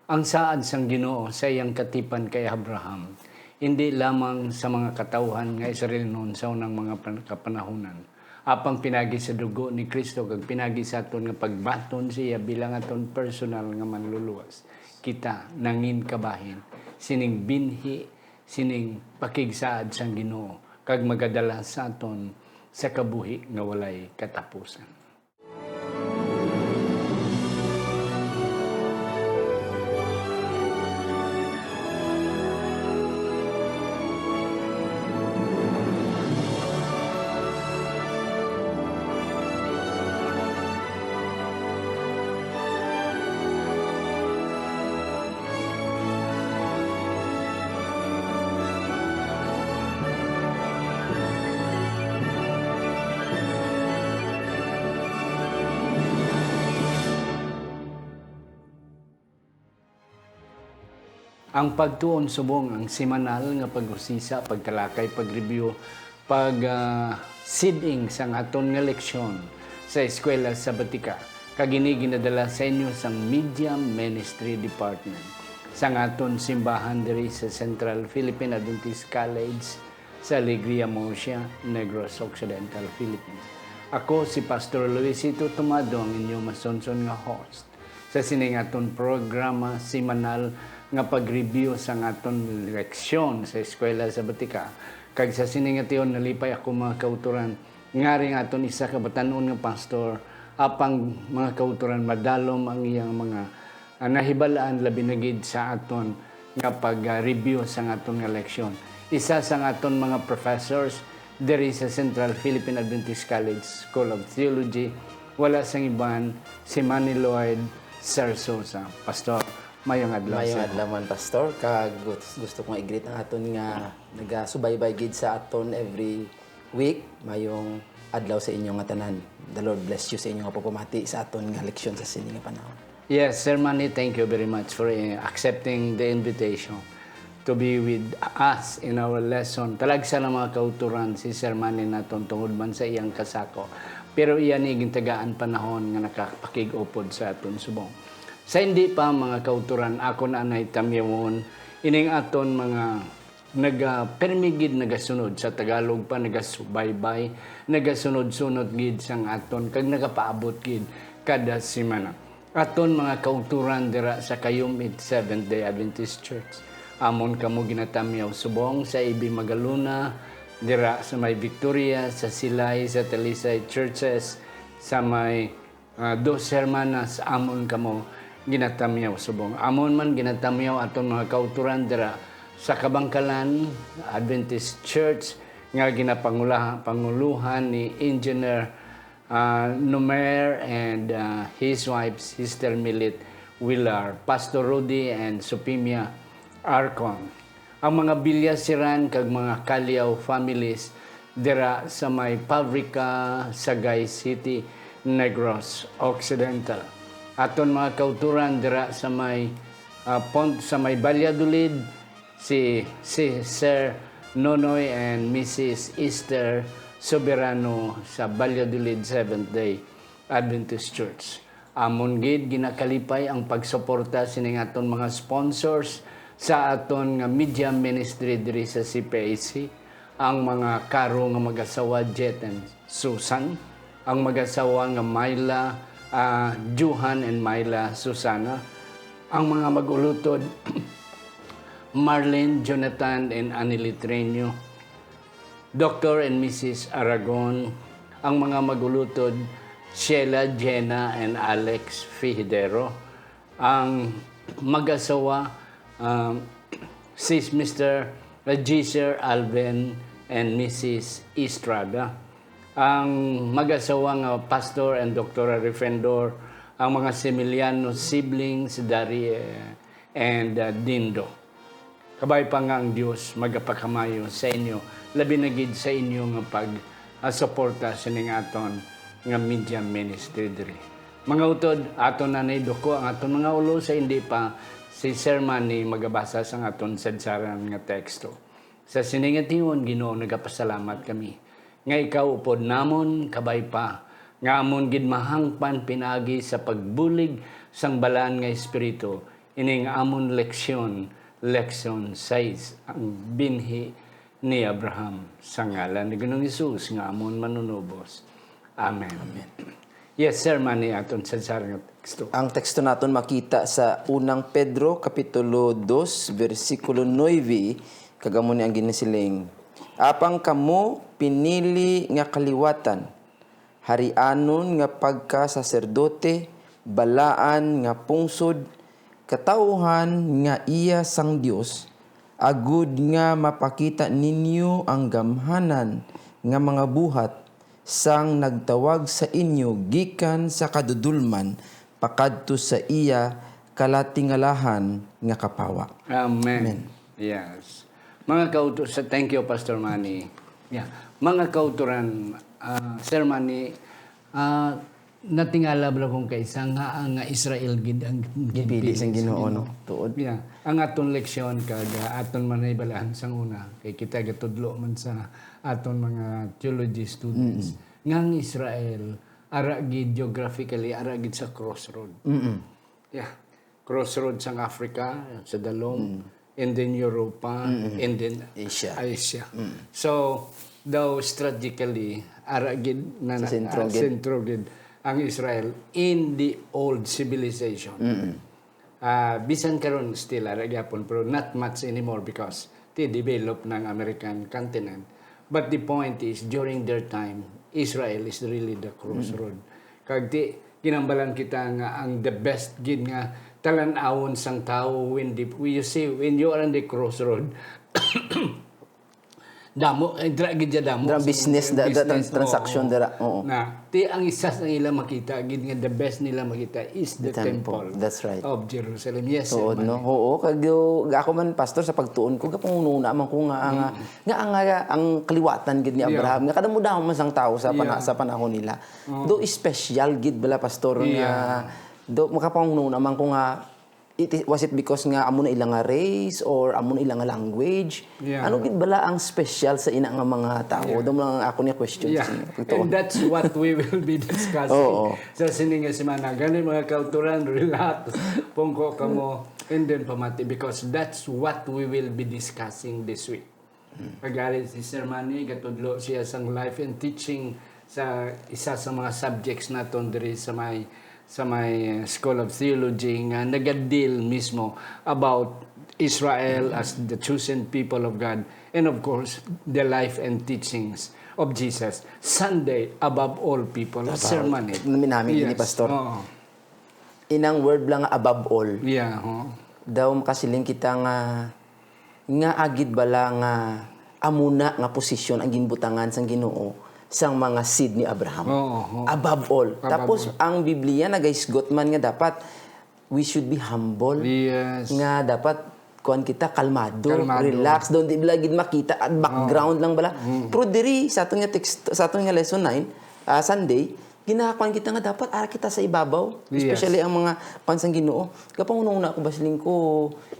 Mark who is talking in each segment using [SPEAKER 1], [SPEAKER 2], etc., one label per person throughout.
[SPEAKER 1] Ang saad sang Ginoo sa iyang katipan kay Abraham, hindi lamang sa mga katawhan nga Israel noon sa unang mga kapanahunan. Apang pinagi sa dugo ni Kristo kag pinagi sa aton nga pagbaton siya bilang aton personal nga manluluwas. Kita nangin kabahin, sining binhi, sining pakigsaad sang Ginoo kag magadala sa aton sa kabuhi nga walay katapusan. Ang pagtuon subong ang semanal nga pag-usisa, pagtalakay, pag-review, seeding sa aton nga leksyon sa eskwela sa Batika. Kagini ginadala sa inyo sang Media Ministry Department sa aton simbahan diri sa Central Philippine Adventist College sa Alegria Murcia, Negros Occidental, Philippines. Ako si Pastor Luisito Tomado, ang inyong masonson nga host sa sining aton programa semanal nga pag-review sa aton leksyon sa eskwela sa Batika. Kag sa sining ation nalipay ako mga kauturan ngari nga aton isa ka batan-on nga pastor apang mga kauturan madalom ang iyang mga nahibalaan labi na gid sa aton nga pag-review sa aton nga leksyon. Isa sa aton mga professors diri sa Central Philippine Adventist College School of Theology, wala sang iban si Manny Lloyd Sarsosa. Pastor, mayong adlaw.
[SPEAKER 2] Mayong adlaw man, Pastor. Gusto kong i-greet ang aton nga nagasubaybay gid sa aton every week. Mayong adlaw sa inyong nga tanan. The Lord bless you sa inyong nga pagpamati sa aton nga leksyon sa sining nga panahon.
[SPEAKER 1] Yes, Sir Manny, thank you very much for accepting the invitation to be with us in our lesson. Talagsa na mga kauturan si Sir Manny naton tungod man sa iyang kasako. Pero iyan ni gintagaan panahon nga nakapakig-upod sa aton subong. Sa hindi pa mga kauturan, ako na anay tamyawon, ining aton mga nagapermigid nagasunod sa Tagalog pa nagasubaybay, nagasunod-sunod gid sang aton, kag nagapaabot gid kada semana. Aton mga kauturan dira sa Kayumit Seventh-day Adventist Church. Amon kamo ginatamyaw subong sa Ibi Magaluna, dira sa may Victoria, sa Silay, sa Talisay Churches, sa may Dos Hermanas, amon kamo ginatamyaw subong. Amon man ginatamyaw aton mga kauturan dira sa Kabangkalan Adventist Church nga ginapanguluhan ni Engineer Nomer and his wife Sister Milit Villar, Pastor Rudy and Supimia Arcon. Ang mga Bilyasiran kag mga Calyaw families dira sa may Pabrika, Sagay City, Negros Occidental. Aton mga kauturan dira sa may sa may Valladolid, si Sir Nonoy and Mrs. Esther Soberano sa Valladolid Seventh-day Adventist Church. Amon gid ginakalipay ang pagsuporta sining aton mga sponsors sa aton nga media ministry diri sa CPAC, ang mga karo nga mag-asawa Jet and Susan, ang mag-asawa nga Myla Juhan and Myla Susana, ang mga mag-ulutod Marlene, Jonathan, and Annie Treño, Dr. and Mrs. Aragon, ang mga mag-ulutod Sheila, Jenna, and Alex Fijidero, ang mag-asawa sis Mr. Regiser Alvin and Mrs. Estrada, ang mag-asawa nga Pastor and Dr. Refendor, ang mga Semiliano siblings, Dari and Dindo. Kabay pa nga ang Diyos magapakamayo sa inyo, labi na gid sa inyo nga pag-suporta sa ning aton nga media ministry diri. Mga utod, aton nanay doko ang aton mga ulo sa hindi pa si Sir Manny magabasa sa aton sadsaran nga teksto. Sa siningatiyon Ginoo nagapasalamat kami nga ikaw upod namon kabay pa nga amon gid mahangpan pinagi sa pagbulig sang balaan nga espiritu ining amon leksyon 6 ang binhi ni Abraham sa ngalan ni Ginoong Hesus nga amon manunubos. Amen. Yes, sir, mani aton sa sarang teksto.
[SPEAKER 2] Ang teksto naton makita sa unang Pedro kapitulo 2 versikulo 9 kagamo ni ang ginisiling. Apang kamo pinili nga kaliwatan, harianon nga pagka saserdote, balaan nga pungsod, katauhan nga iya sang Dios, agud nga mapakita ninyo ang gamhanan nga mga buhat sang nagtawag sa inyo gikan sa kadudulman pakadto sa iya kalatingalahan nga kapawa.
[SPEAKER 1] Amen. Yes. Mga kauturan, thank you, Pastor Manny. Yeah. Mga kauturan, Sir Manny, natingala ba kung kaisa nga ang Israel gid ang
[SPEAKER 2] Gipili sang Ginoo no tuod.
[SPEAKER 1] Yeah. Ang aton leksyon kaga aton manaybalaan sang una kay kita gatudlo man sa aton mga theology students nga ang Israel ara gid geographically ara gid sa crossroad. Yeah. Crossroad sang Africa sa dalom and then Europa and then Asia. So though strategically ara gid na sentro gid ang Israel in the old civilization. Bisan karon still ara gyapon pero not much anymore because they develop ng American continent. But the point is during their time Israel is really the crossroad. Kag di ginambalan kita nga ang the best gid nga talan-awon sang tao when you see when you are on the crossroad damo
[SPEAKER 2] business transaction dara.
[SPEAKER 1] Na ti ang isa sa ila makita gid nga the best nila makita is the temple.
[SPEAKER 2] That's right.
[SPEAKER 1] Of Jerusalem. Yes.
[SPEAKER 2] Tuod no. Oo, kag ako man pastor sa pagtuon ko gapununa man ko nga ang kaliwatan gid ni Abraham nga kadamo-damo man sang tao sa panahon nila. Do special gid bala pastor nga do makapangununa man ko nga was it because nga amo na ilang nga race or amo na ilang nga language? Ano gid bala ang special sa ina nga mga tao? Do lang ako niya question.
[SPEAKER 1] And that's what we will be discussing sa sininga semana. Gani mga kauturan, relax, pungko kamo, and then pamati because that's what we will be discussing this week. Pag-alit si Sir Manny, katudlo siya sang life and teaching sa isa sa mga subjects naton diri sa may School of Theology nga nag-deal mismo about Israel as the chosen people of God and of course the life and teachings of Jesus. Sunday above all people. Sermon it.
[SPEAKER 2] Namin ni pastor. Inang word lang above all.
[SPEAKER 1] Yeah.
[SPEAKER 2] Daw makasiling kita nga agid bala nga amuna nga posisyon ang ginbutangan sang Ginoo sang mga seed ni Abraham. Above all. Tapos ang Biblia nagaisgot man nga dapat we should be humble.
[SPEAKER 1] Yes.
[SPEAKER 2] Nga dapat kuan kita kalmado, relax, don't di lagi makita at background lang bala. Pero diri sa aton nga text sa aton nga lesson 9 Sunday ginakuan kita nga dapat ara kita sa ibabaw, especially ang mga kuan sang Ginoo. Kapangununa ako basiling ko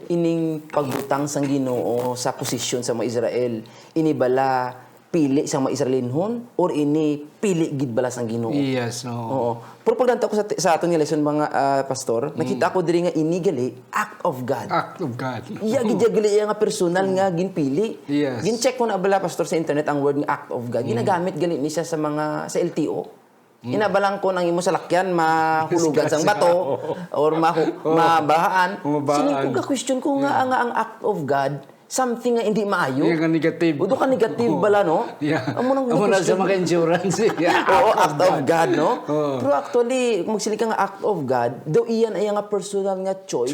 [SPEAKER 2] ining pagbutang sang Ginoo sa posisyon sa mga Israel. Inibala pili sa mga Israelinhon or ini pili gid bala sang Ginoo.
[SPEAKER 1] Yes,
[SPEAKER 2] Oo. Pero pagdanta ko sa aton nga lesson mga pastor, nakita ko diri nga ini gali act of God.
[SPEAKER 1] Act of God.
[SPEAKER 2] Iya gid gali nga personal nga ginpili.
[SPEAKER 1] Yes.
[SPEAKER 2] Gin-check ko na bala pastor sa internet ang word nga act of God. Ginagamit gali ni siya sa mga sa LTO. Inabalang ko nang imo sa lakyan mahulugan sang bato or mabahaan. Sining ko ka question ko nga ang act of God something nga hindi maayo.
[SPEAKER 1] Yung negative.
[SPEAKER 2] Udo ka negative bala, no?
[SPEAKER 1] Amo na sa mga insurance.
[SPEAKER 2] Oo, act of God, no? Pero actually, magsili ka nga act of God, do iyan ay nga personal nga choice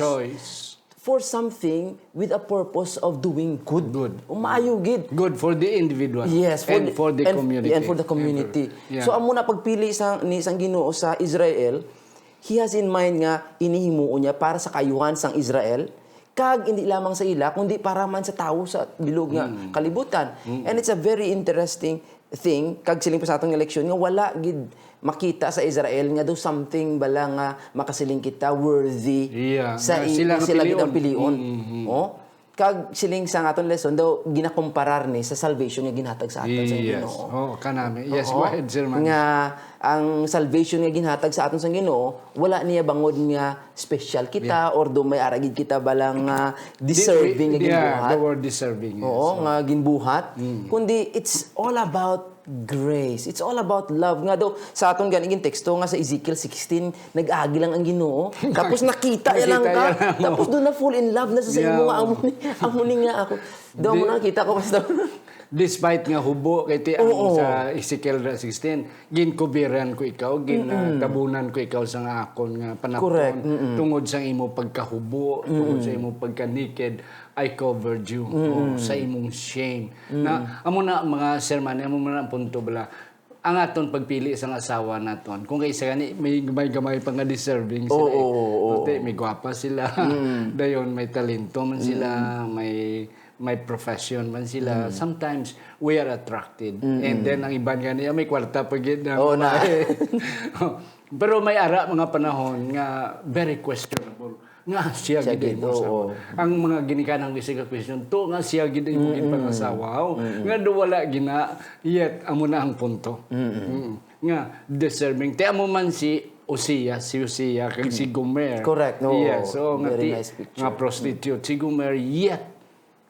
[SPEAKER 2] for something with a purpose of doing good. Maayo gid.
[SPEAKER 1] Good for the individual.
[SPEAKER 2] Yes,
[SPEAKER 1] for the community.
[SPEAKER 2] And for the community. So amo na pagpili sang Ginoo sa Israel, he has in mind nga inihimuo niya para sa kayuhan sang Israel. Kag hindi lamang sa ila kundi para man sa tao sa bilog nga kalibutan. And it's a very interesting thing kag siling pa sa atong eleksyon nga wala gid makita sa Israel nga do something bala nga makasiling kita worthy sa sila gid ang pilion. Kag siling sa aton lesson daw ginakomparar ni sa salvation nga ginhatag sa aton sa Ginoo.
[SPEAKER 1] Kanami. Yes, go ahead, Sir Man.
[SPEAKER 2] Nga ang salvation nga ginhatag sa aton sang Ginoo, wala niya bangod nga special kita or do may aragid kita balang deserving nga ginbuhat.
[SPEAKER 1] the word deserving. Yes.
[SPEAKER 2] Oo, nga ginbuhat. Kundi it's all about grace. It's all about love. Nga daw, sa aton ganiging teksto nga sa Ezekiel 16, nag-agi lang ang Ginoo. Tapos nakita ya lang ka. Tapos doon na fall in love na sa imo nga amuni nga ako. Daw mo nakita ko basta.
[SPEAKER 1] Despite nga hubo kay ti ang sa Ezekiel 16, ginkubiran ko ikaw, gintabunan ko ikaw sa nga akon nga panahon tungod sa imo pagkahubo, tungod sa imo pagka-naked, I covered you sa imong shame. Na amo na mga sermon, amo na ang punto bala. Ang aton pagpili sa asawa naton. Kung kaysa gani may gamay pa nga deserving sila. May gwapa sila. Dayon may talento man sila, may profession man sila. Sometimes we are attracted. And then ang iban nga niya may kwarta pagid na. Pero may ara mga panahon nga very questionable. Nga siya gid mo asawa. Ang mga ginikanang bisig question to nga siya gid mo gid pangasawa. Nga do wala gina yet amo na ang punto. Nga deserving. Te amo man si Usia kag si Gomer.
[SPEAKER 2] Correct. No.
[SPEAKER 1] Yes. So
[SPEAKER 2] Very nice picture.
[SPEAKER 1] nga prostitute si Gomer yet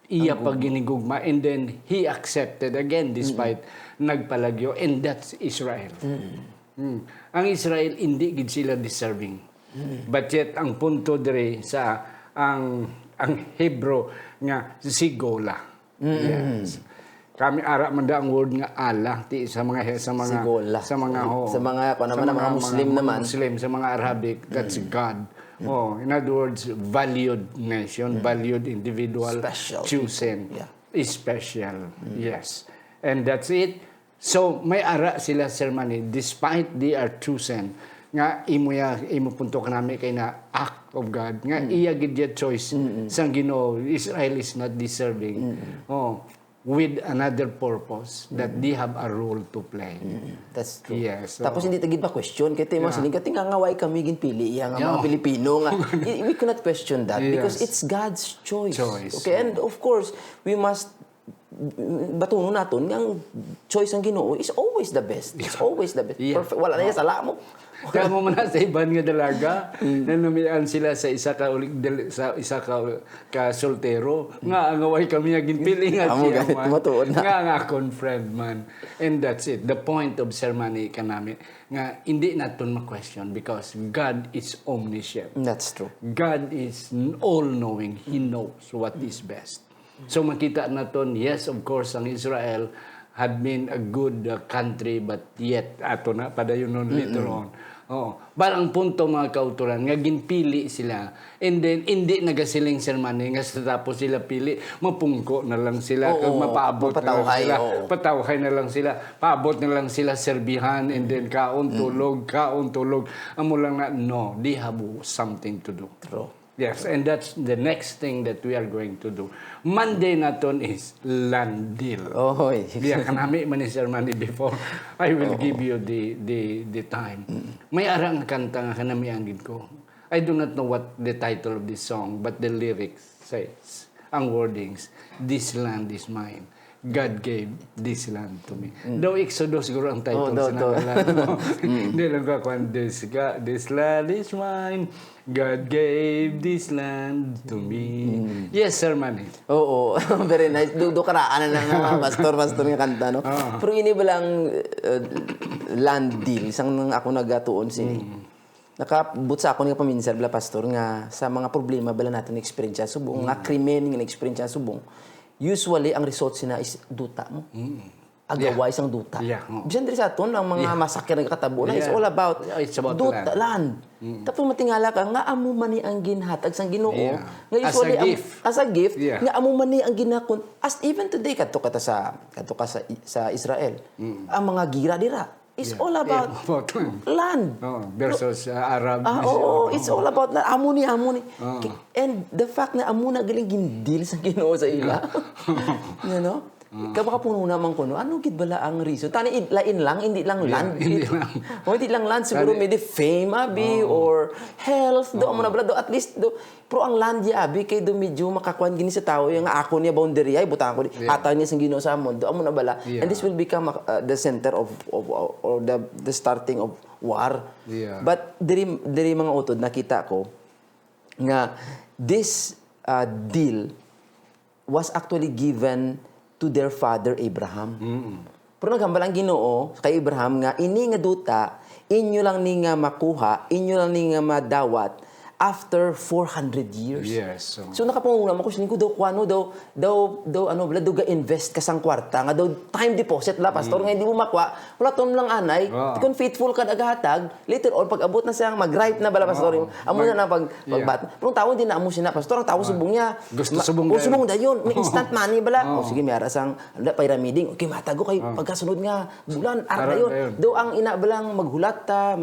[SPEAKER 1] iya pag ginigugma and then he accepted again despite nagpalagyo and that's Israel. Ang Israel hindi gid sila deserving. But yet ang punto dire sa ang Hebrew nga si Gola. Yes. Kami ara man da ang word nga Allah ti sa mga
[SPEAKER 2] Sigola.
[SPEAKER 1] sa mga
[SPEAKER 2] mga Muslim naman.
[SPEAKER 1] Muslim sa mga Arabic that's God. In other words, valued nation, valued individual,
[SPEAKER 2] Special.
[SPEAKER 1] chosen, special. Yes. And that's it. So, may ara sila, Sir Manny, despite they are chosen, nga imo punto ka namin kay na act of God, nga iya gid choice sang Ginoo. Israel is not deserving. With another purpose that they have a role to play.
[SPEAKER 2] That's true.
[SPEAKER 1] Yes.
[SPEAKER 2] Tapos hindi tagid pa question kay tayo mga siling kati nga ngaway kami ginpili iya nga mga Pilipino nga we cannot question that because it's God's choice. Okay, and of course we must batunon naton nga ang choice ang Ginoo is always the best. It's always the best. Perfect. Wala na niya sala mo.
[SPEAKER 1] Kaya mo man sa iban nga dalaga na namian sila sa isa ka soltero nga angaway kami nga ginpili nga siya nga akon friend man. And that's it. The point of ceremony kanami nga hindi naton ma-question because God is omniscient.
[SPEAKER 2] That's true.
[SPEAKER 1] God is all-knowing. He knows what is best. So makita naton, yes, of course, ang Israel had been a good country but yet ato na padayon nun later on. Barang punto mga kauturan nga ginpili sila and then hindi nagasiling sermane nga sa tapos sila pili mapungko na lang sila kag mapaabot na lang sila patawhay na lang sila paabot na lang sila serbihan and then kaon tulog amo lang na no, they have something to do.
[SPEAKER 2] True.
[SPEAKER 1] Yes, and that's the next thing that we are going to do. Monday naton is land deal. Diya kanami man ni Sir Manny before. I will give you the time. May arang kanta nga kanami anggid ko. I do not know what the title of this song, but the lyrics says, ang wordings, this land is mine. God gave this land to me. Daw Exodus siguro ang title sa nakalala. Hindi lang ko kung this land is mine. God gave this land to me. Yes, Sir Manny.
[SPEAKER 2] Oo, very nice. Do karaan na ng pastor nga kanta, no? Pero ini balang land deal. Isang nang ako nagatuon sini. Nakabut sa ako nga paminsan bala pastor nga sa mga problema bala natin experience sa subong, nga krimen nga experience sa subong. Usually, ang result sina is duta mo. Agaway sang duta. Bisan diri sa aton ang mga masakit nga katabo na is all about duta land. Tapos matingala ka nga amo man ni ang ginhatag sang Ginoo. Nga usually as a gift nga amo man ni ang ginakon as even today kadto ka sa Israel. Ang mga gira dira is all about land.
[SPEAKER 1] Versus Arab.
[SPEAKER 2] It's all about land. Amo ni. And the fact na amo na galing gindil sa Ginoo sa ila. You know? Kabaka puno naman ko, ano gid bala ang reason? Tani lain lang, hindi lang land.
[SPEAKER 1] hindi lang.
[SPEAKER 2] Hindi lang land, siguro may fame, abi, or health, do mo na bala, do, at least, do, pero ang land ya, abi, kay do medyo makakuan gini sa tao, yung ako niya boundary, ay, butang ko, hata niya sang Ginoo sa amon, do mo na bala. And this will become the center of or the starting of war.
[SPEAKER 1] Yeah.
[SPEAKER 2] But, diri mga utod, nakita ko, nga, this deal was actually given to their father Abraham. Pero naghambal ang Ginoo kay Abraham nga ini nga duta inyo lang ni nga makuha, inyo lang ni nga madawat after 400 years.
[SPEAKER 1] Yes.
[SPEAKER 2] So nakapunguna mo ko sining ko daw kuano daw ano bala daw ga-invest ka sang kwarta nga daw time deposit la pastor nga hindi mo makwa wala tom lang anay kung faithful ka nagahatag later on pag abot na siyang mag-ripe na bala pastor amo na pagbat pero tao din na amo sina pastor ang tao subong niya
[SPEAKER 1] Gusto subong
[SPEAKER 2] dayon may instant money bala sige may ara sang pyramiding okay matago kay pagkasunod nga bulan ara dayon daw ang ina balang maghulat ta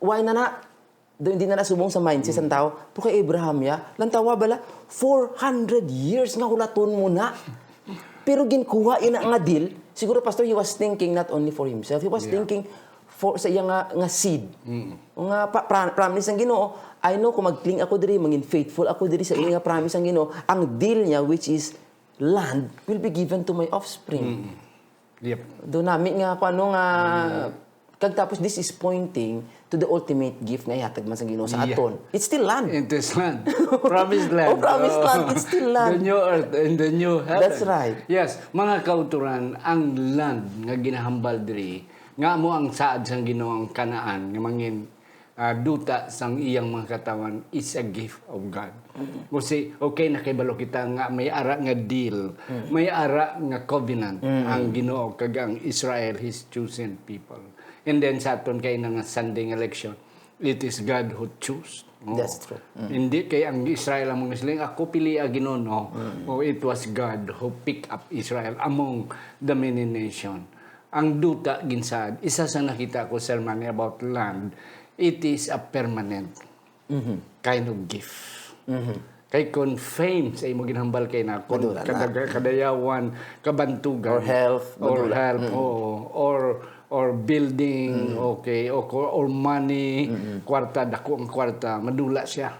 [SPEAKER 2] why na do hindi na nasubong sa mindset ng tao. Pero kay Abraham lantawa bala, 400 years nga hulaton mo na. Pero ginkuha ina nga deal, siguro pastor, he was thinking not only for himself, he was thinking for sa iya nga seed. Nga promise ng Ginoo, I know kung mag-cling ako diri, maging faithful ako diri sa iya nga promise ng Ginoo, ang deal niya which is land will be given to my offspring.
[SPEAKER 1] Yep.
[SPEAKER 2] Do nami nga paano nga kag tapos this is pointing to the ultimate gift nga ihatag man sa Ginoo sa aton. It's still land.
[SPEAKER 1] It is land. Promised land.
[SPEAKER 2] Promised land. It's still land.
[SPEAKER 1] The new earth and the new heaven.
[SPEAKER 2] That's right.
[SPEAKER 1] Yes, mga kauturan, ang land nga ginahambal diri, nga mo ang saad sang Ginoo ang Kanaan nga mangin duta sang iyang mga katawan is a gift of God. Kasi okay nakibalo kita nga may ara nga deal, may ara nga covenant ang Ginoo kag ang Israel, his chosen people. And then sa aton kay nga Sunday election, it is God who choose.
[SPEAKER 2] That's true.
[SPEAKER 1] Hindi kay ang Israel among siling ako pili a Ginoo no. It was God who picked up Israel among the many nation. Ang duta ginsad, isa sa nakita ko sermon about land, it is a permanent kind of gift. Kay kon fame sa imo ginhambal kay na kon kadayawan, kabantugan or building, okay, or money, kwarta, dako ang kwarta, madula siya.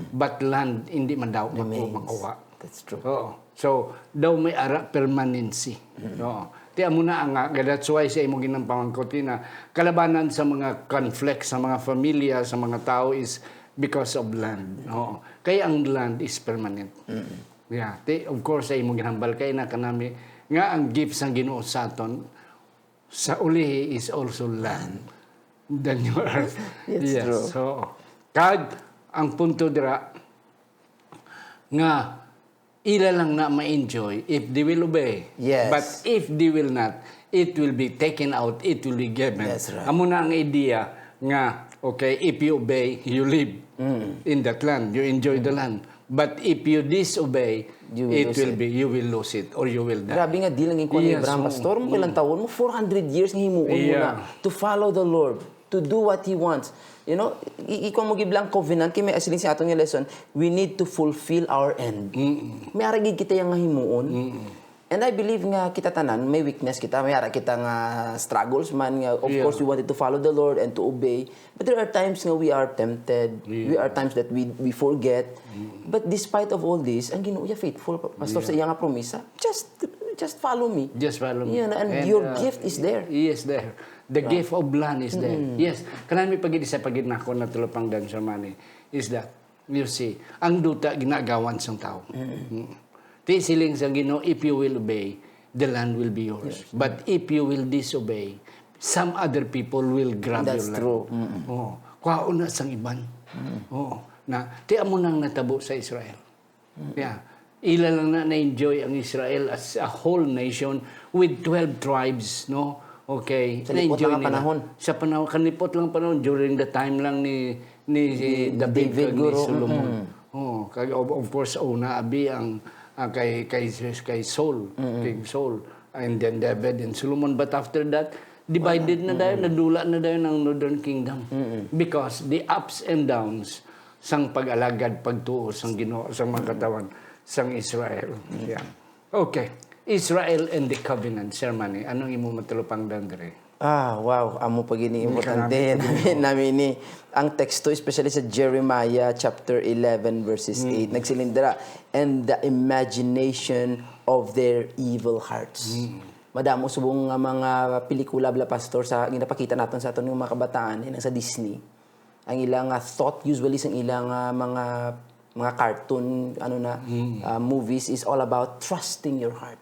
[SPEAKER 1] But land, hindi man daw makuha.
[SPEAKER 2] That's true.
[SPEAKER 1] Oo. So, daw may ara permanency. Oo. Tiyan mo na ang, that's why sa imo ginang pamangkot na kalabanan sa mga conflicts, sa mga familia, sa mga tao is because of land. Oo. Kaya ang land is permanent. Yeah. Of course, sa imo ginhambal kay na kanami, nga ang gift sa Ginoo sa aton, sa ulihi is also land. The new earth.
[SPEAKER 2] Yes, true.
[SPEAKER 1] So, kag ang punto dira nga ila lang na ma-enjoy if they will obey.
[SPEAKER 2] Yes.
[SPEAKER 1] But if they will not, it will be taken out, it will be given.
[SPEAKER 2] That's right.
[SPEAKER 1] Amo na ang idea nga, okay, if you obey, you live in that land. You enjoy the land. But if you disobey, you will lose it or you will die.
[SPEAKER 2] Grabe nga deal ng ni Abraham pastor mo ilang taon mo 400 years nga himuon mo na to follow the Lord, to do what he wants. You know, ikaw mo giblang covenant kay may asilin sa atong lesson, we need to fulfill our end. May aragid kita yang himuon. And I believe nga kita tanan may weakness kita, may ara kita nga struggles man nga of course we wanted to follow the Lord and to obey. But there are times nga we are tempted. We are times that we forget. But despite of all this, ang Ginoo faithful pastor sa iya nga promisa. Just follow me.
[SPEAKER 1] Just follow me.
[SPEAKER 2] Yeah, and your gift is there.
[SPEAKER 1] He is there. The gift of land is there. Yes. Kanami pagid sa pagid nako na tulopang dan sa money is that you see, ang duta ginagawan sang tao. Ti siling sa Ginoo, if you will obey, the land will be yours. Yes. But if you will disobey, some other people will grab your land.
[SPEAKER 2] That's true.
[SPEAKER 1] Oh, kwaon na sang iban. Oh, na ti amo nang natabo sa Israel. Yeah. Ila lang na-enjoy ang Israel as a whole nation with 12 tribes, no? Okay.
[SPEAKER 2] Sa lipot lang panahon.
[SPEAKER 1] Sa panahon, kanipot lang panahon during the time lang ni David ni Solomon. Oh, of course una abi ang kay Saul, King Saul, and then David and Solomon. But after that, divided na dayon, nadula na dayon ang Northern Kingdom. Because the ups and downs sang pag-alagad, pagtuo sang Ginoo, sang mga katawan sang Israel. Yeah. Okay. Israel and the covenant, Sir Manny. Anong imo matulupang dandre?
[SPEAKER 2] Wow. Amo pag ini importante namin ni ang teksto, especially sa Jeremiah chapter 11 verses 8, nagsilindra, and the imagination of their evil hearts. Madamo subong nga mga pelikula bla pastor sa ginapakita naton sa aton mga kabataan sa Disney. Ang ilang thought usually sa ilang mga cartoon movies is all about trusting your heart.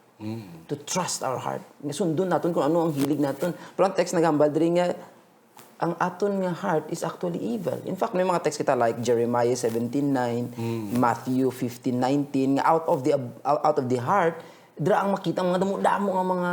[SPEAKER 2] To trust our heart. Nga sundon naton kung ano ang hilig naton. Pero ang text nagambal diri nga ang aton nga heart is actually evil. In fact, may mga text kita like Jeremiah 17:9, Matthew 15:19, nga out of the heart dira ang makita mga damo-damo nga mga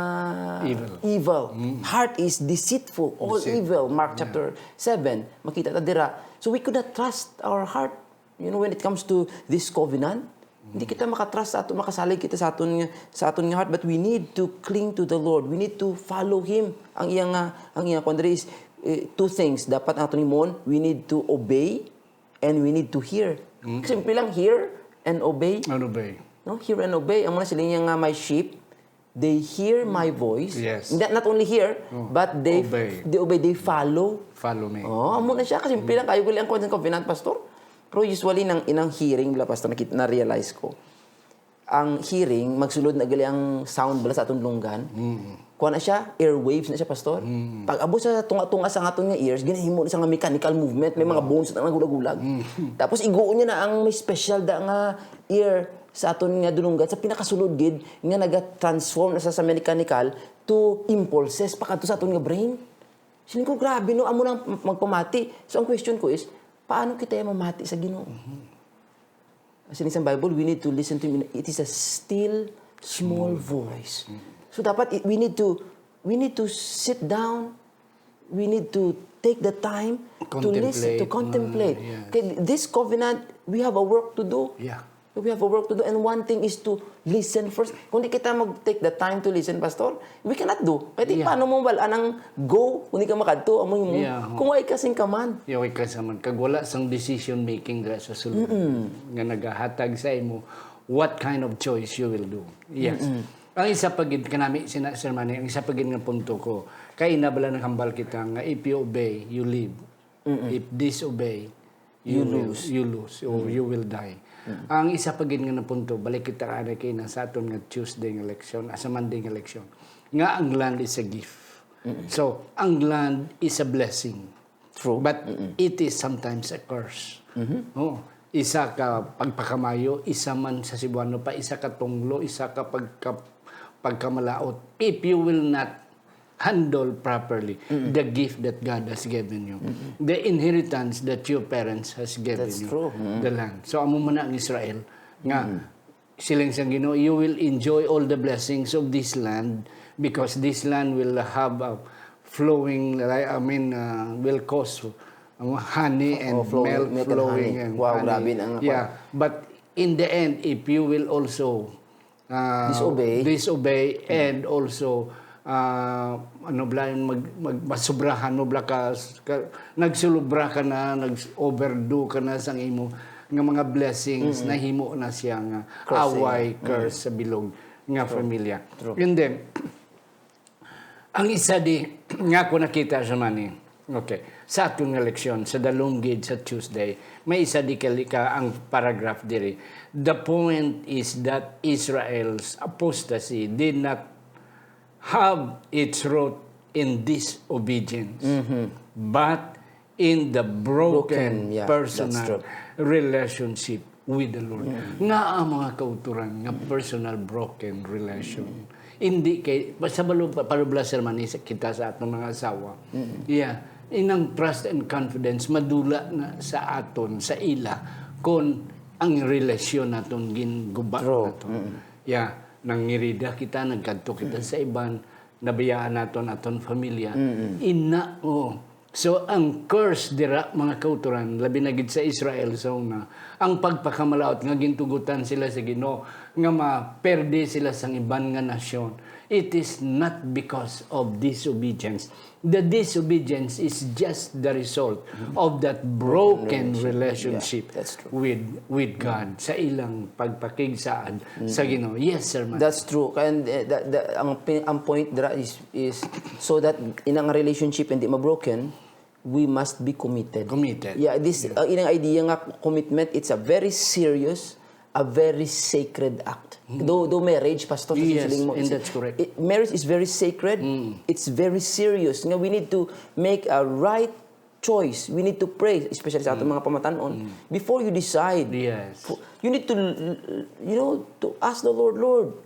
[SPEAKER 2] evil. Heart is deceitful, all evil. Mark chapter 7, makita ta dira. So we could not trust our heart. You know, when it comes to this covenant, hindi kita makatrust sa aton, makasalig kita sa aton nga heart, but we need to cling to the Lord. We need to follow Him. Ang iyang kundre is two things. Dapat aton imon, we need to obey and we need to hear. Simple lang, hear and obey.
[SPEAKER 1] And obey.
[SPEAKER 2] No, hear and obey. Ang muna sila nga my sheep, they hear my voice.
[SPEAKER 1] Yes.
[SPEAKER 2] Not only hear, but they obey, they follow.
[SPEAKER 1] Follow me.
[SPEAKER 2] Amo na siya kasi simple lang kayo gali ang covenant pastor. Pero usually inang hearing bala pastor na-realize ko. Ang hearing magsulod na gali ang sound bala sa atong lunggan. Kuha na siya, airwaves na siya pastor. Pag abo sa tunga-tunga sa atong nga ears, ginahimo na sa nga mechanical movement, may mga bones na gulag-gulag. Tapos iguon niya na ang may special da nga ear sa aton nga dulungan sa pinakasulod gid nga naga-transform na sa mechanical to impulses pakadto sa aton nga brain. Sining ko grabe no amo nang magpamati. So ang question ko is, paano kita mamati sa Ginoo? As in sa Bible, we need to listen to Him. It is a still, small voice. So dapat we need to sit down. We need to take the time to listen, to contemplate. Okay, this covenant, we have a work to do.
[SPEAKER 1] Yeah.
[SPEAKER 2] We have a work to do. And one thing is to listen first. Kung di kita mag-take the time to listen, pastor, we cannot do. Pwede paano mo wala nang go, kung di ka makadto, amo mo. Kung ay kasing kaman.
[SPEAKER 1] Yung kasaman. Kag wala sang decision making dra sa sulod. Nga nagahatag sa imo what kind of choice you will do. Yes. Ang isa pagid kanami Sir Manny, ang isa pagid nga punto ko, kay nabala ng hambal kita nga if you obey, you live. If disobey, you lose. You lose or you will die. Ang isa pa gid nga na punto, balik kita ana kay na sa aton nga Tuesday nga election, sa Monday nga election. Nga ang land is a gift. So, ang land is a blessing.
[SPEAKER 2] True.
[SPEAKER 1] But it is sometimes a curse. Oh, isa ka pagpakamayo, isa man sa Cebuano pa, isa ka tunglo, isa ka pagkamalaot. If you will not handle properly the gift that God has given you. The inheritance that your parents has given you.
[SPEAKER 2] True.
[SPEAKER 1] The land. So, amo man ang Israel, nga, silang sang Ginoo, you will enjoy all the blessings of this land because this land will have a flowing, will cause honey and milk flowing. And
[SPEAKER 2] wow,
[SPEAKER 1] honey.
[SPEAKER 2] grabe na nga.
[SPEAKER 1] Yeah, but in the end, if you will also disobey and also masubrahan mo bla ka nagsulubra ka na, nag-overdo ka na sang imo nga mga blessings na himo na siya nga away, curse sa bilog nga pamilya. And then ang isa di nga ko nakita sa Manny, okay, sa atong eleksyon sa dalunggid sa Tuesday, may isa di ka ang paragraph diri. The point is that Israel's apostasy did not have its root in disobedience, but in the broken personal relationship with the Lord. Nga ang mga kauturan, nga personal broken relation. Hindi kay, sa palubla sermon kita sa atong mga asawa. Yeah, inang trust and confidence, madula na sa aton, sa ila, kung ang relasyon naton ginguba naton. Yeah. Nangirida kita, nagkanto kita sa iban, nabiyaan naton aton pamilya. So, ang curse dira, mga kauturan, labi na gid sa Israel sa una, ang pagpakamalaot nga gintugutan sila sa Ginoo, nga maperde sila sa iban nga nasyon. It is not because of disobedience. The disobedience is just the result of that broken relationship
[SPEAKER 2] Yeah, that's true.
[SPEAKER 1] with God sa ilang pagpakigsaad sa Ginoo. Yes, sir.
[SPEAKER 2] That's true. And ang point there is so that in ang relationship hindi ma-broken, we must be committed.
[SPEAKER 1] Committed.
[SPEAKER 2] Yeah, this inang idea nga commitment, it's a very serious, a very sacred act. Though marriage, pastor, sa
[SPEAKER 1] Yes,
[SPEAKER 2] sisiling mo,
[SPEAKER 1] and that's correct.
[SPEAKER 2] marriage is very sacred. It's very serious. Nga we need to make a right choice. We need to pray, especially sa atong mga pamatanon, before you decide.
[SPEAKER 1] Yes.
[SPEAKER 2] You need to, to ask the Lord,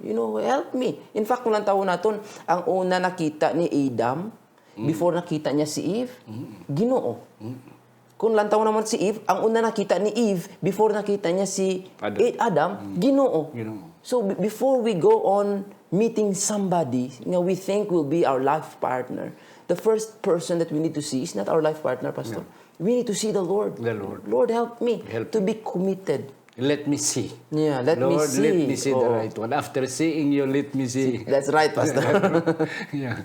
[SPEAKER 2] help me. In fact, kung lang taon naton, ang una nakita ni Adam, before nakita niya si Eve, Ginoo. Kung lang taon naman si Eve, ang una nakita ni Eve, before nakita niya si Adam, Ginoo.
[SPEAKER 1] Ginoo.
[SPEAKER 2] So, before we go on meeting somebody, we think will be our life partner, the first person that we need to see is not our life partner, Pastor. We need to see the Lord.
[SPEAKER 1] The Lord.
[SPEAKER 2] Lord, help me
[SPEAKER 1] Help
[SPEAKER 2] to be committed.
[SPEAKER 1] Let me see.
[SPEAKER 2] Yeah, let me
[SPEAKER 1] Lord,
[SPEAKER 2] see.
[SPEAKER 1] let me see the right one. After seeing you, let me see.
[SPEAKER 2] That's right, Pastor.
[SPEAKER 1] Yeah.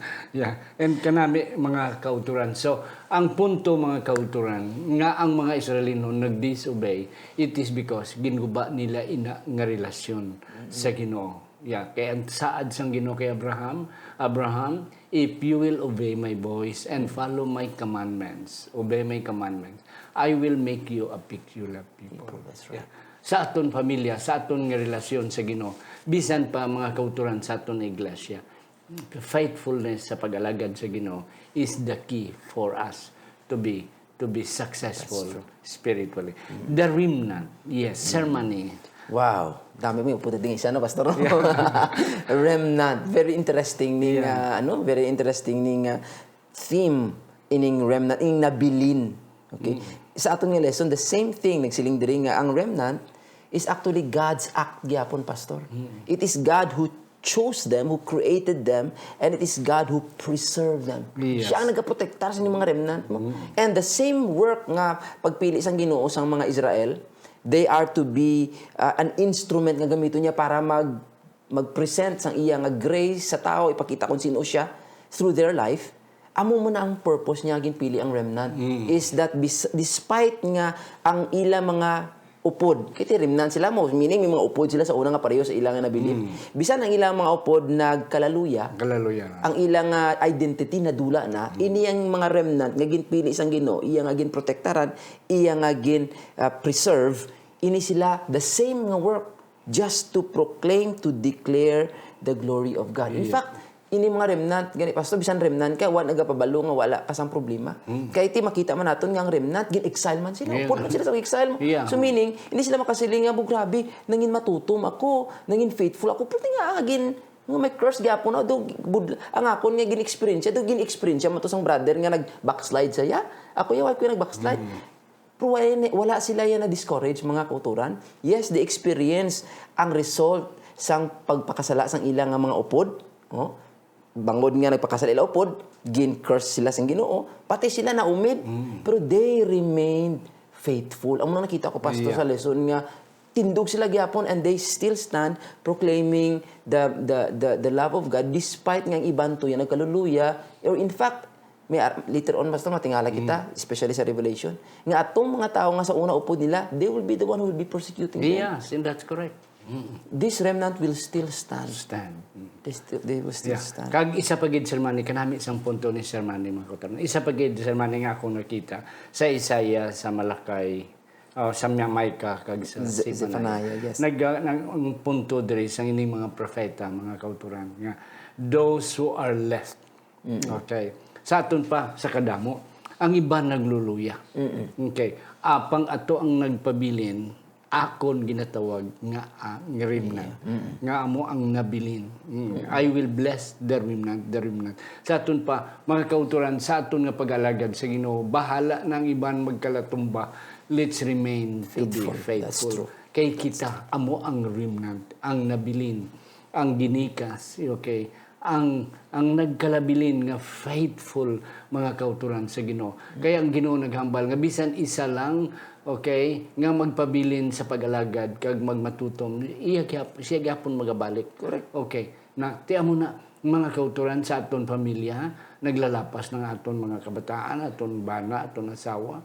[SPEAKER 1] And kanami mga kauturan. So, ang punto mga kauturan, nga ang mga Israelino nag-disobey, it is because ginuba nila ina nga relasyon sa Ginoo. Yeah, kaya ang saad sang Ginoo kay Abraham, if you will obey my voice and follow my commandments, obey my commandments, I will make you a peculiar people.
[SPEAKER 2] That's right.
[SPEAKER 1] Yeah. Sa aton pamilya, sa aton nga relasyon sa Ginoo, bisan pa mga kauturan sa aton iglesia, faithfulness sa pag-alagad sa Ginoo is the key for us to be successful spiritually. The remnant, yes, ceremony.
[SPEAKER 2] Wow. Dami mo puto ding isa no, Pastor. Remnant. Very interesting ning very interesting ning theme ining remnant, ining nabilin. Okay? Sa aton nga lesson, the same thing nagsiling diri nga ang remnant is actually God's act gyapon, Pastor. It is God who chose them, who created them, and it is God who preserved them.
[SPEAKER 1] Yes.
[SPEAKER 2] Siya ang nagaprotektar sa inyong mga remnant mo. And the same work nga pagpili sang Ginoo sang mga Israel, they are to be an instrument nga gamito niya para mag-present sang iya nga grace sa tao, ipakita kung sino siya through their life. Amo mo na ang purpose niya ginpili ang remnant is that despite nga ang ila mga upod, kiti remnant sila mo, meaning may mga upod sila sa una nga pareho sa ilang nga nabilin. Bisan ang ilang mga upod nagkalaluya, ang ilang identity na dula na, ini ang mga remnant nga ginpili isang Ginoo, iya nga ginprotektaran, iya nga gin preserve, ini sila the same nga work just to proclaim, to declare the glory of God. In fact, ini mga remnant, gani Pastor, bisan remnant ka, wala nagapabalo nga wala pa sang problema. Kaya iti makita man naton nga ang remnant, gin-exile man sila. Upod man sila sa exile mo.
[SPEAKER 1] Yeah.
[SPEAKER 2] So meaning, hindi sila makasiling nga, grabe, nangin matutom ako, nangin faithful ako, pati nga agin, nga may curse gyapon na, ang akon nga gin-experience, gin-experience mo to sang brother nga nag-backslide saya. Ako yung ko nag-backslide. Pero wala sila yan na-discourage, mga kauturan. Yes, they experience ang result sang pagpakasala sang ilang nga mga upod. Bangod nga nagpakasala ila upod, gin-curse sila sang Ginoo, pati sila naumid. Pero they remained faithful. Ang mga nakita ko, Pastor, sa lesson nga, tindog sila gyapon and they still stand proclaiming the love of God despite nga ang iban to yan nagkaluluya. Or in fact, later on, Pastor, matingala kita, especially sa Revelation, nga atong mga tao nga sa una upod nila, they will be the one who will be persecuting them.
[SPEAKER 1] Yes, and that's correct.
[SPEAKER 2] This remnant will still stand. They will still
[SPEAKER 1] Yeah.
[SPEAKER 2] stand.
[SPEAKER 1] Kag isa pagid sermani kanami isang punto ni sermani mga kauturan. Isa pagid sermani nga ako nakita sa Isaiah, sa Malakay, sa Micah kag sa
[SPEAKER 2] Zephaniah, yes.
[SPEAKER 1] Ang punto diri sa ining mga propeta, mga kauturan nga those who are left. Okay. Sa aton pa sa kadamo, ang iba nagluluya. Okay. Apang ato ang nagpabilin, akon ginatawag nga remnant. Nga amo ang nabilin. I will bless the remnant. Sa aton pa, mga kauturan, sa aton nga pag-alagad sa Ginoo, bahala ng iban magkalatumba, let's remain faithful.
[SPEAKER 2] That's true.
[SPEAKER 1] Kay kita, amo ang remnant, ang nabilin, ang ginikas, okay? Ang nagkalabilin nga faithful mga kauturan sa Ginoo. Kaya ang Ginoo naghambal nga bisan isa lang, okay, nga magpabilin sa pag-alagad kag magmatutom, siya gyapon magabalik.
[SPEAKER 2] Correct.
[SPEAKER 1] Okay. Na tiamo na mga kauturan sa aton pamilya, naglalapas ng aton mga kabataan, aton bana, aton asawa,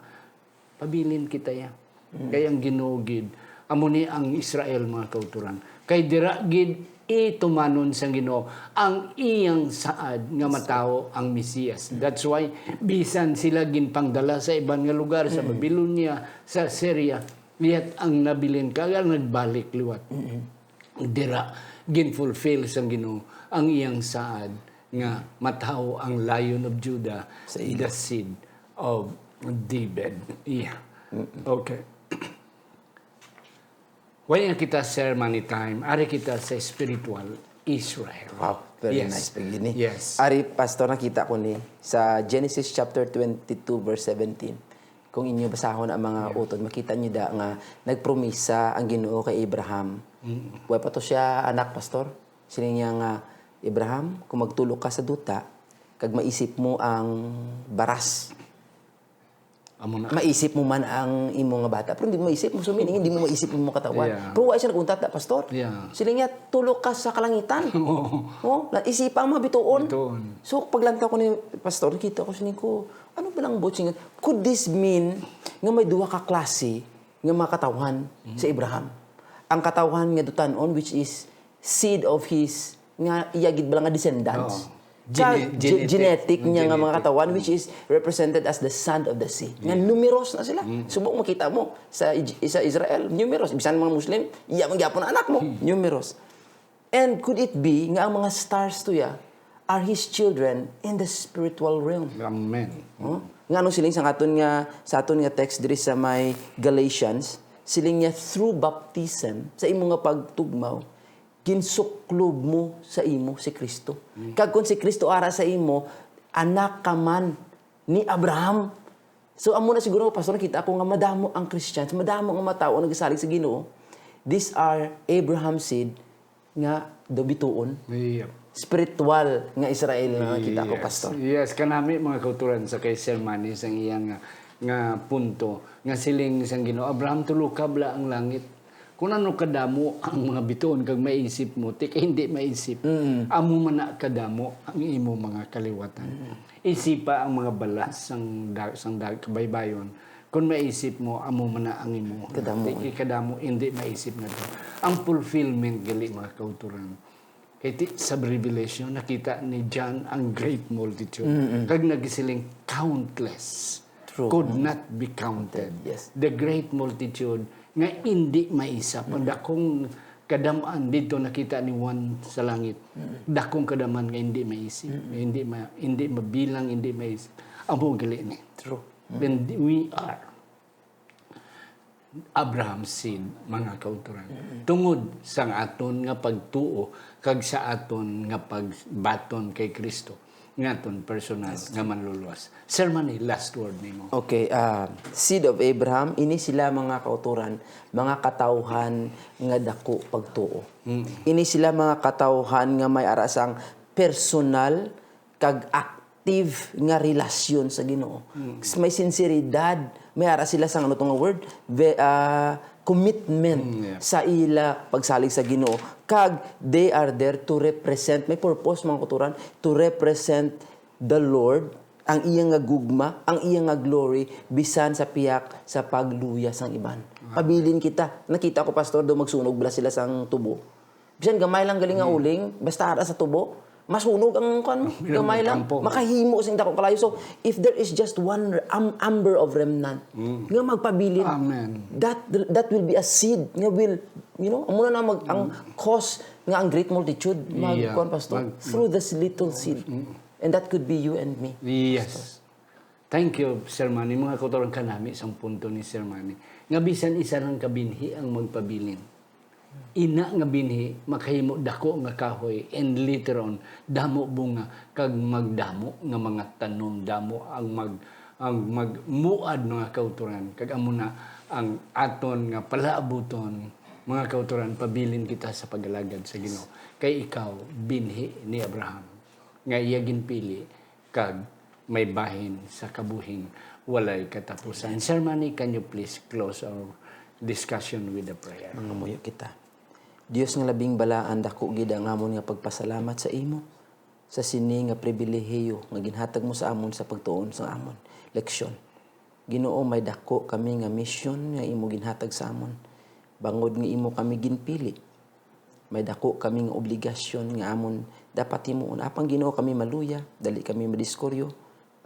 [SPEAKER 1] pabilin kita ya. Kaya ang ginugid, amo ni ang Israel mga kauturan. Kay dira gid itumanon sa Ginoo ang iyang saad nga matawo ang Mesiyas. That's why bisan sila ginpangdala sa ibang nga lugar, sa Babylonia, sa Syria, yet ang nabilin kaya nagbalik liwat. Dira ginfulfill sa Ginoo ang iyang saad nga matawo ang Lion of Judah, the seed of David. Yeah. Okay. Why kita ceremony time? Ari kita sa spiritual Israel.
[SPEAKER 2] Wow, very
[SPEAKER 1] Yes.
[SPEAKER 2] nice pagini.
[SPEAKER 1] Yes.
[SPEAKER 2] Ari, Pastor, nakita ko ni sa Genesis chapter 22 verse 17. Kung inyo basahon ang mga utod, makita niyo da nga nagpromisa ang Ginoo kay Abraham. Way pa to siya anak, Pastor. Sini niya nga, Abraham, kung magtulog ka sa duta, kag maisip mo ang baras.
[SPEAKER 1] Amo na.
[SPEAKER 2] Maisip mo man ang imo nga bata. Pero hindi mo maisip mo, sumining, hindi mo maisip mo katawan.
[SPEAKER 1] Yeah.
[SPEAKER 2] Pero wala siya nag-untat, Pastor.
[SPEAKER 1] Yeah.
[SPEAKER 2] Sila niya, tulog ka sa kalangitan. Oh, naisipan mo bituon.
[SPEAKER 1] Bituon.
[SPEAKER 2] So, paglantaw ko ni Pastor, nakita ko siya ko, ano ba lang botsing? Could this mean nga may duwa ka klase nga mga katawan sa Abraham? Ang katawan nga dutanon, which is seed of his, nga iyagid ba lang nga descendants.
[SPEAKER 1] Oo.
[SPEAKER 2] Genetic niya nga mga katawan, which is represented as the sand of the sea. Nga numerous na sila. Subok makita mo sa Israel, numerous. Bisan mga Muslim, iya magyapon ang anak mo, numerous. And could it be nga ang mga stars to ya are his children in the spiritual realm?
[SPEAKER 1] Amen.
[SPEAKER 2] Nga anong siling sa aton nga text diri sa may Galatians, siling niya through baptism sa imo nga pagtugmaw ginsuklob mo sa imo si Kristo. Kag kun si Kristo ara sa imo, anak ka man ni Abraham. So amo na siguro, Pastor, kita ako nga madamo ang Christians, madamo ang matao ang nagasalig sa Ginoo. These are Abraham's seed nga dobituon.
[SPEAKER 1] Yeah.
[SPEAKER 2] Spiritual nga Israel nga kita ko, Pastor.
[SPEAKER 1] Yes, kanami mga kauturan sa kay Sir Manny sang iyang nga punto nga siling sang Ginoo, Abraham tulukab la ang langit. Kung ano kadamo ang mga bituon kag maisip mo, tika hindi maisip. Amo man na kadamo ang imo mga kaliwatan. Isipa ang mga balas sang kabaybayon. Kung maisip mo, amo man na ang imo. Kadamo hindi maisip na to. Ang fulfillment gali mga kauturan. Kaya sa Revelation, nakita ni John ang great multitude. Kag nagisiling countless.
[SPEAKER 2] True.
[SPEAKER 1] Could not be counted.
[SPEAKER 2] Yes.
[SPEAKER 1] The great multitude nga hindi maisap. Dakong kadamaan dito nakita ni Juan sa langit. Dakong kadaman nga hindi maisip. Hindi mabilang, hindi maisip. Amo gali ni.
[SPEAKER 2] True.
[SPEAKER 1] And we are Abraham's seed, mga kauturan. Tungod sa aton nga pagtuo kag sa aton nga pagbaton kay Kristo. Ngaton personal nga manluluwas. Sir Manny, last word nimo.
[SPEAKER 2] Okay, seed of Abraham, ini sila mga kauturan, mga katawhan nga dako pagtuo. Ini sila mga katawhan nga may arasang personal kag active nga relasyon sa Ginoo. May sinseridad, may ara sila sa ano tong word, commitment sa ila pagsalig sa Ginoo. Kag they are there to represent, may purpose mga kauturan, to represent the Lord, ang iyang nga gugma, ang iyang nga glory, bisan sa piyak sa pagluya sang iban. Pabilin kita. Nakita ko, Pastor, do magsunog bala sila sang tubo. Bisan gamay lang galing nga uling, basta ara sa tubo, masunog ang gamay lang. Makahimo sing dako kalayo. So, if there is just one amber of remnant, nga magpabilin,
[SPEAKER 1] Amen.
[SPEAKER 2] that will be a seed nga will, amo na ang cause nga ang great multitude Pastor, through this little seed. And that could be you and me.
[SPEAKER 1] Yes. Thank you, Sir Manny. Mga kauturan kanami isang punto ni Sir Manny. Nga bisan isa lang kabinhi ang magpabilin. Ina nga binhi, makahimo dako nga kahoy, and later on, damo bunga, kag magdamo nga mga tanom, damo ang magmuad mga kauturan, kag amo na ang aton nga palaabuton, mga kauturan, pabilin kita sa pagalagad sa Ginoo. Kay ikaw, binhi ni Abraham, nga iya ginpili, kag may bahin sa kabuhing walay katapusan. Sir Manny, can you please close our discussion with a prayer?
[SPEAKER 2] Mga muyo kita. Dios nga labing balaan dako gid ang amon nga pagpasalamat sa imo. sa sini nga pribilehiyo nga ginhatag mo sa amon sa pagtuon sa amon leksyon. Ginoo, may dako kami nga mission nga imo ginhatag sa amon. Bangod nga imo kami ginpili. May dako kami nga obligasyon nga amon dapat himuon. Apang Ginoo kami maluya, dali kami madiskoryo.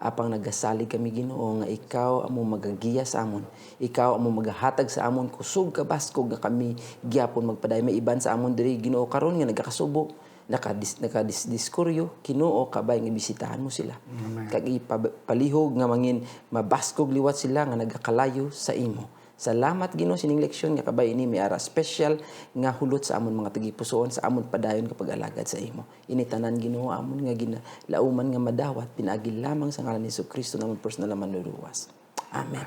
[SPEAKER 2] Apang nagasalig kami Ginoo nga ikaw amo magagiya sa amon. Ikaw amo magahatag sa amon kusog ka baskog nga kami gyapon magpaday may iban sa amon diri Ginoo karon nga nagakasubo. Nakadiskoryo, Ginoo kabay nga bisitahan mo sila. Kag ipalihog nga mangin mabaskog liwat sila nga nagakalayo sa imo. Salamat Ginoo sining leksyon nga kabay ini may ara special nga hulot sa amon mga tagipusoon sa amon padayon kapag alagad sa imo. Ini tanan Ginoo amon nga ginalauman nga madawat pinaagi lamang sa ngalan ni Jesucristo namon personal na manluruwas. Amen.